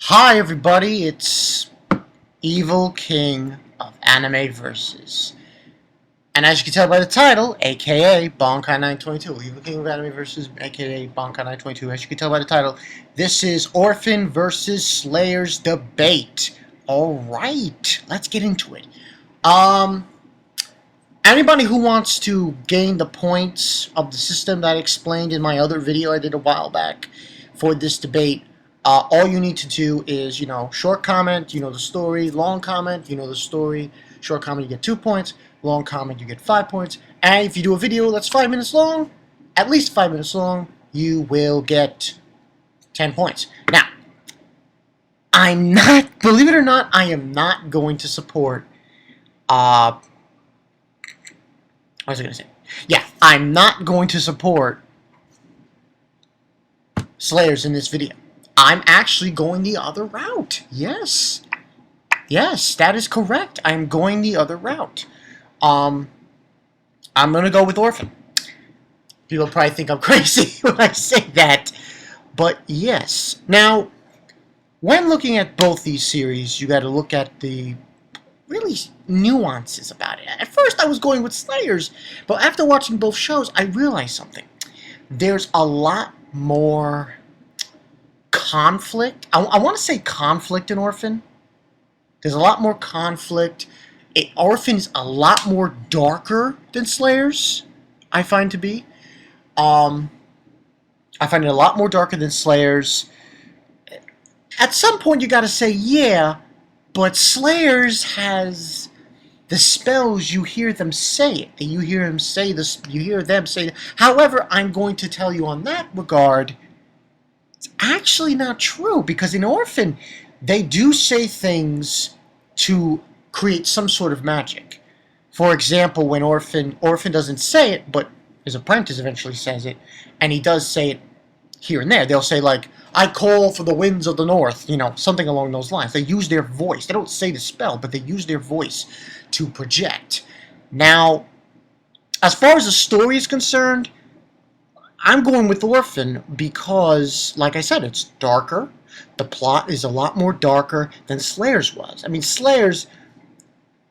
Hi everybody, it's Evil King of Anime Versus. And as you can tell by the title, aka Bonkai 922, Evil King of Anime Versus, aka Bonkai 922, as you can tell by the title, this is Orphen versus Slayers debate. Alright, let's get into it. Anybody who wants to gain the points of the system that I explained in my other video I did a while back for this debate, all you need to do is, short comment, you know the story, long comment, you know the story, short comment, you get 2 points, long comment, you get 5 points, and if you do a video that's 5 minutes long, at least 5 minutes long, you will get 10 points. Now, I'm not, believe it or not, I am not going to support, what was I going to say? Yeah, I'm not going to support Slayers in this video. I'm actually going the other route. Yes. Yes, that is correct. I'm going the other route. I'm going to go with Orphen. People probably think I'm crazy when I say that. But yes. Now, when looking at both these series, you got to look at the really nuances about it. At first, I was going with Slayers, but after watching both shows, I realized something. There's a lot more conflict. I want to say conflict in Orphen. There's a lot more conflict. Orphen is a lot more darker than Slayers, I find to be. I find it a lot more darker than Slayers. At some point, you got to say, yeah, but Slayers has the spells. You hear them say it. You hear them say this. You hear them say it. However, I'm going to tell you on that regard, it's actually not true, because in Orphen, they do say things to create some sort of magic. For example, when Orphen doesn't say it, but his apprentice eventually says it, and he does say it here and there. They'll say, like, I call for the winds of the north, something along those lines. They use their voice. They don't say the spell, but they use their voice to project. Now, as far as the story is concerned, I'm going with Orphen because, like I said, it's darker. The plot is a lot more darker than Slayers was. I mean, Slayers,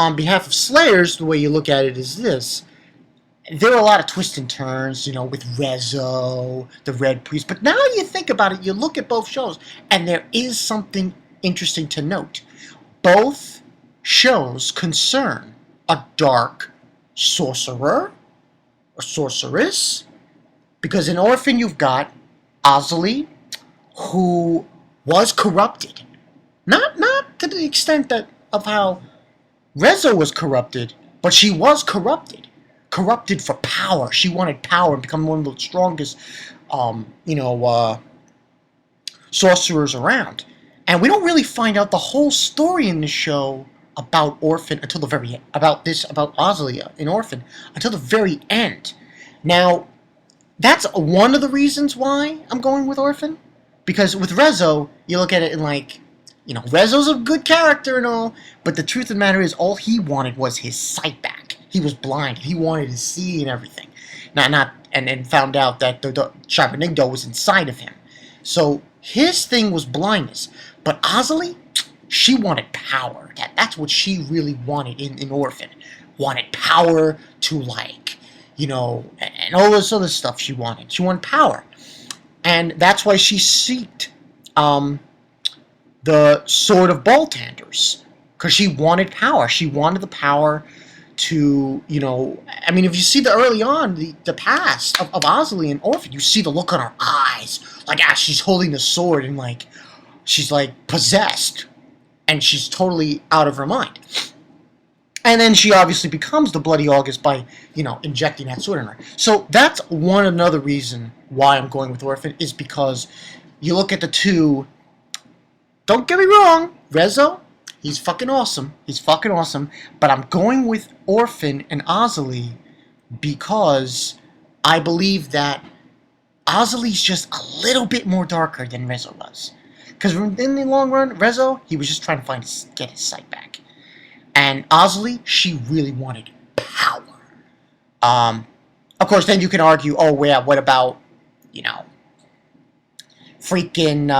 on behalf of Slayers, the way you look at it is this. There are a lot of twists and turns, with Rezo, the Red Priest. But now you think about it, you look at both shows, and there is something interesting to note. Both shows concern a dark sorcerer or sorceress. Because in Orphen, you've got Azali, who was corrupted. Not to the extent of how Rezo was corrupted, but she was corrupted. Corrupted for power. She wanted power and become one of the strongest, sorcerers around. And we don't really find out the whole story in the show about Orphen until the very end. About Azali in Orphen until the very end. Now, that's one of the reasons why I'm going with Orphen. Because with Rezo, you look at it and Rezo's a good character and all, but the truth of the matter is all he wanted was his sight back. He was blind. He wanted to see and everything. And found out that the Shabernigdo was inside of him. So his thing was blindness. But Azali, she wanted power. That's what she really wanted in Orphen. Wanted power to and all this other stuff she wanted. She wanted power. And that's why she sought the Sword of Baltanders. Because she wanted power. She wanted the power to, if you see early on, the past of Azali and Orphen, you see the look on her eyes. As she's holding the sword and, she's, possessed. And she's totally out of her mind. And then she obviously becomes the Bloody August by, injecting that sword in her. So that's another reason why I'm going with Orphen, is because you look at the two. Don't get me wrong, Rezo, he's fucking awesome. He's fucking awesome. But I'm going with Orphen and Azali because I believe that Azali's just a little bit more darker than Rezo was. Because in the long run, Rezo, he was just trying to get his sight back. And Azali, she really wanted power. Of course, then you can argue, oh, yeah, what about, freaking,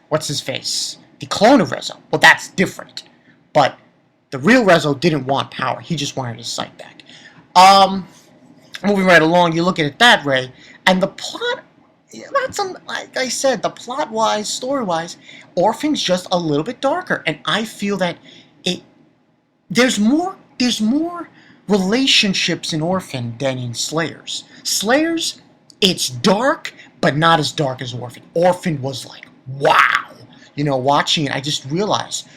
what's his face? The clone of Rezo. Well, that's different. But the real Rezo didn't want power. He just wanted his sight back. Moving right along, you look at it that way, and the plot, that's like I said, the plot-wise, story-wise, Orphan's just a little bit darker, and I feel that there's more relationships in Orphan than in Slayers. Slayers, it's dark, but not as dark as Orphan. Orphan was like, wow. Watching it, I just realized,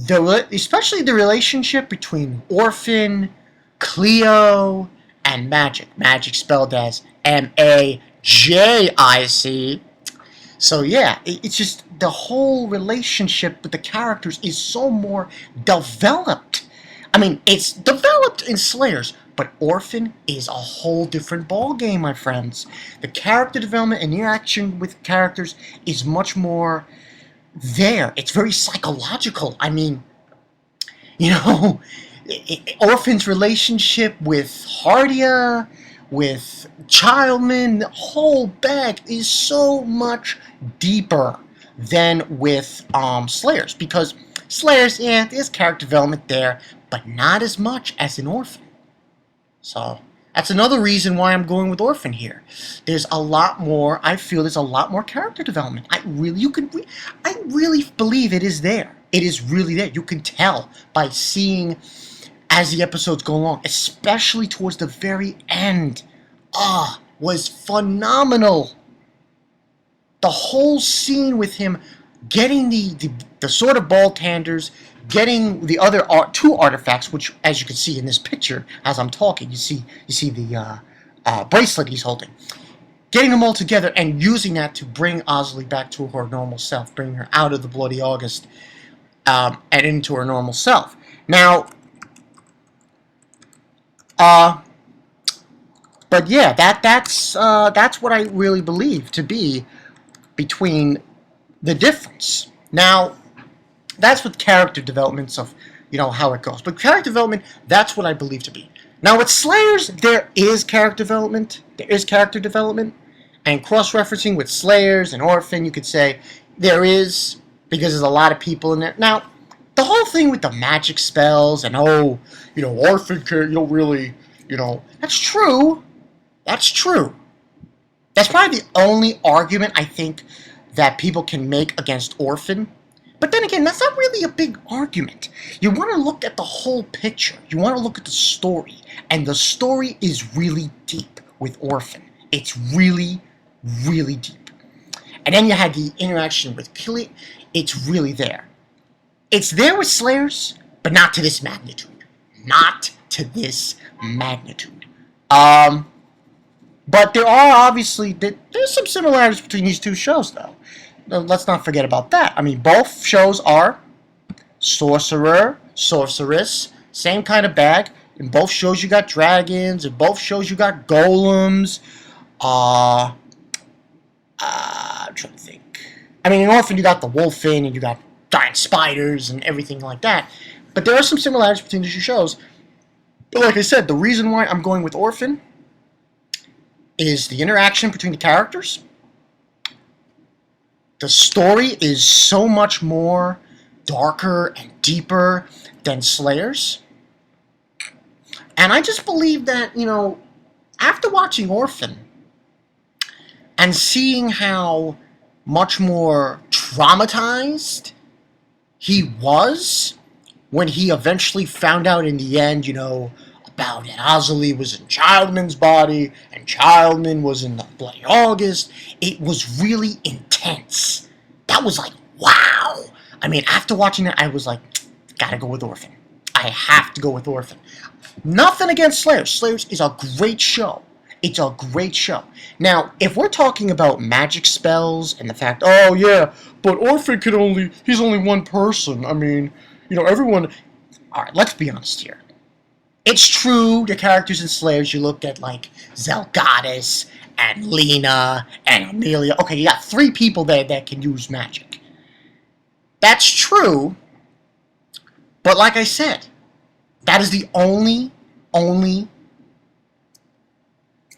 especially the relationship between Orphan, Cleo, and Magic. Magic spelled as Magic. So yeah, it's just the whole relationship with the characters is so more developed. I mean, it's developed in Slayers, but Orphan is a whole different ballgame, my friends. The character development and interaction with characters is much more there. It's very psychological. I mean, Orphan's relationship with Hardia, with Childman, the whole bag is so much deeper than with Slayers, because Slayers, yeah, there's character development there, but not as much as in Orphan. So that's another reason why I'm going with Orphan here. There's a lot more. I feel there's a lot more character development. I really believe it is there. It is really there. You can tell by seeing as the episodes go along, especially towards the very end. Was phenomenal. The whole scene with him getting the sword of Baltanders, getting the other two artifacts, which, as you can see in this picture, as I'm talking, you see the bracelet he's holding. Getting them all together and using that to bring Ozzy back to her normal self, bring her out of the Bloody August and into her normal self. Now, but yeah, that's what I really believe to be between the difference. Now, that's with character developments of, how it goes. But character development, that's what I believe to be. Now, with Slayers, there is character development. And cross-referencing with Slayers and Orphan, you could say there is, because there's a lot of people in there. Now, the whole thing with the magic spells and, Orphan can't, really, that's true. That's true. That's probably the only argument I think that people can make against Orphan. But then again, that's not really a big argument. You want to look at the whole picture. You want to look at the story. And the story is really deep with Orphan. It's really, really deep. And then you had the interaction with Killy. It's really there. It's there with Slayers, but not to this magnitude. Not to this magnitude. But there are obviously, there's some similarities between these two shows, though. Let's not forget about that. I mean, both shows are sorcerer, sorceress, same kind of bag. In both shows you got dragons. In both shows you got golems. I'm trying to think. I mean, in Orphan you got the wolfen and you got giant spiders and everything like that. But there are some similarities between the two shows. But like I said, the reason why I'm going with Orphan is the interaction between the characters. The story is so much more darker and deeper than Slayers. And I just believe that, after watching Orphan and seeing how much more traumatized he was when he eventually found out in the end, about that Ozzy was in Childman's body and Childman was in the Bloody August. It was really intense. That was like, wow. I mean, after watching that, I was like, gotta go with Orphan. I have to go with Orphan. Nothing against Slayers. Slayers is a great show. It's a great show. Now, if we're talking about magic spells and the fact, oh yeah, but Orphan he's only one person. I mean, everyone. All right, let's be honest here. It's true, the characters in Slayers, you look at like Zelgadis and Lena and Amelia. Okay, you got 3 people there that can use magic. That's true, but like I said, that is the only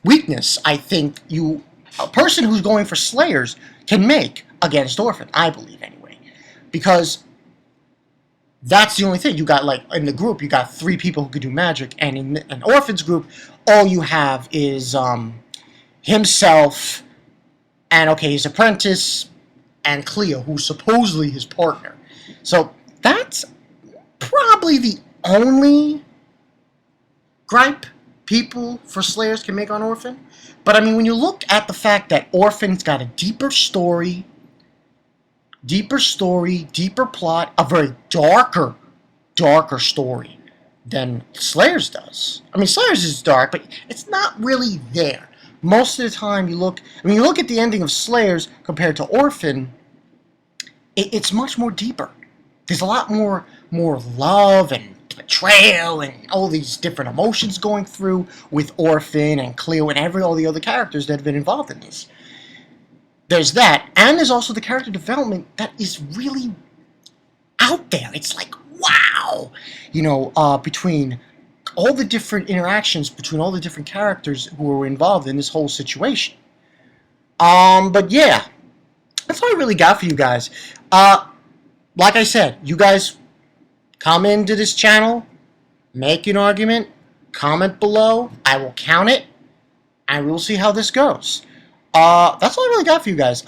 weakness I think a person who's going for Slayers can make against Orphan, I believe anyway, because that's the only thing. You got, like, in the group, you got 3 people who could do magic, and in an Orphan's group, all you have is himself and, okay, his apprentice and Cleo, who's supposedly his partner. So that's probably the only gripe people for Slayers can make on Orphan. But I mean, when you look at the fact that Orphan's got a deeper story, deeper plot, a very darker story than Slayers does. I mean, Slayers is dark, but it's not really there. Most of the time, you look at the ending of Slayers compared to Orphan, it's much more deeper. There's a lot more love and betrayal and all these different emotions going through with Orphan and Cleo and all the other characters that have been involved in this. There's that, and there's also the character development that is really out there. It's like, wow! Between all the different interactions between all the different characters who were involved in this whole situation. But yeah, that's all I really got for you guys. Like I said, you guys come into this channel, make an argument, comment below. I will count it, and we'll see how this goes. That's all I really got for you guys.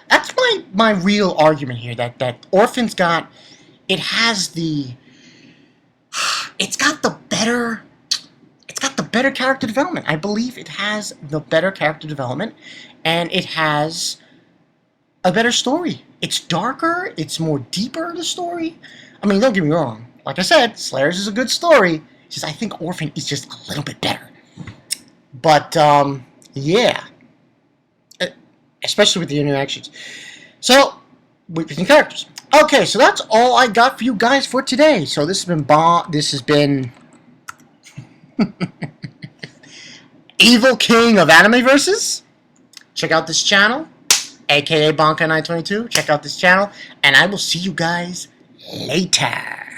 That's my real argument here. That Orphan's got, it's got the better character development. I believe it has the better character development, and it has a better story. It's darker, it's more deeper, the story. I mean, don't get me wrong. Like I said, Slayers is a good story. It's just I think Orphan is just a little bit better. But, yeah. Especially with the interactions. So, between characters. Okay, so that's all I got for you guys for today. So this has been Evil King of Animeverses. Check out this channel, aka Bonka922. Check out this channel, and I will see you guys later.